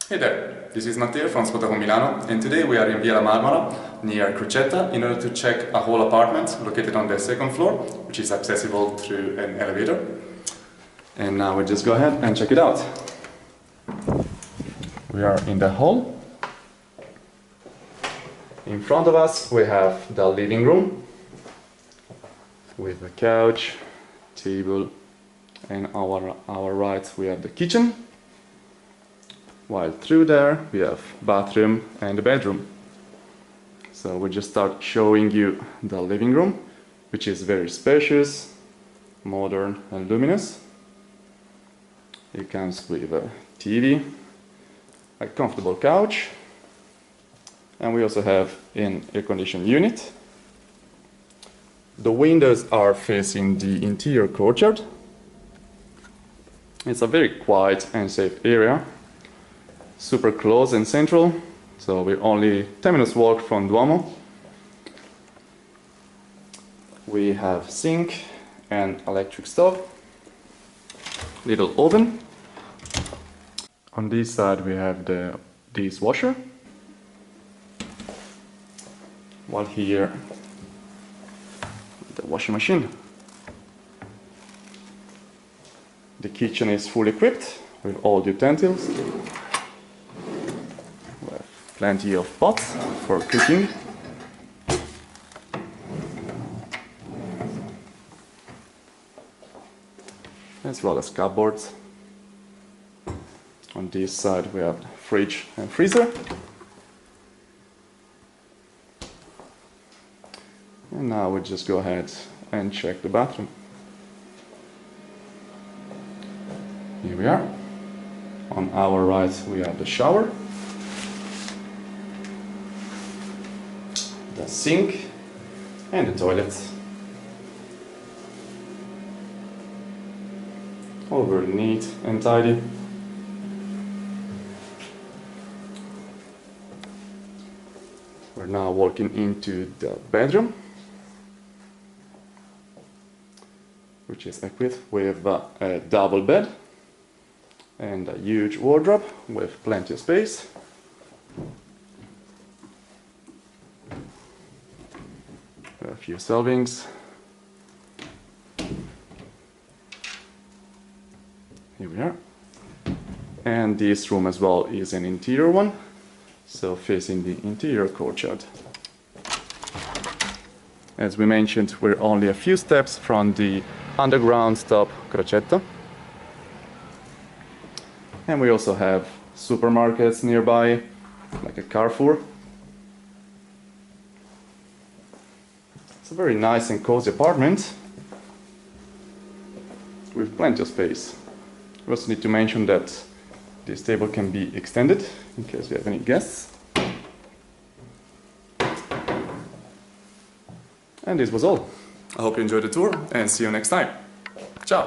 Hey there, this is Matteo from Spotahome Milano, and today we are in Via La Marmora, near Crocetta, in order to check a whole apartment located on the second floor, which is accessible through an elevator. And now we just go ahead and check it out. We are in the hall. In front of us we have the living room, with a couch, table, and our right we have the kitchen. While through there we have bathroom and a bedroom. So we'll just start showing you the living room, which is very spacious, modern and luminous. It comes with a TV, a comfortable couch, and we also have an air-conditioned unit. The windows are facing the interior courtyard. It's a very quiet and safe area. Super close and central, so we're only 10 minutes walk from Duomo. We have sink and electric stove, little oven. On this side we have the dishwasher, while here the washing machine. The kitchen is fully equipped with all utensils. Plenty of pots for cooking. As well as cupboards. On this side we have fridge and freezer. And now we just go ahead and check the bathroom. Here we are. On our right we have the shower, the sink and the toilet. All very neat and tidy. We're now walking into the bedroom, which is equipped with a double bed and a huge wardrobe with plenty of space. A few shelvings. Here we are. And this room as well is an interior one, so facing the interior courtyard. As we mentioned, we're only a few steps from the underground stop Crocetta. And we also have supermarkets nearby, like a Carrefour. It's a very nice and cozy apartment with plenty of space. We also need to mention that this table can be extended in case we have any guests. And this was all. I hope you enjoyed the tour and see you next time. Ciao!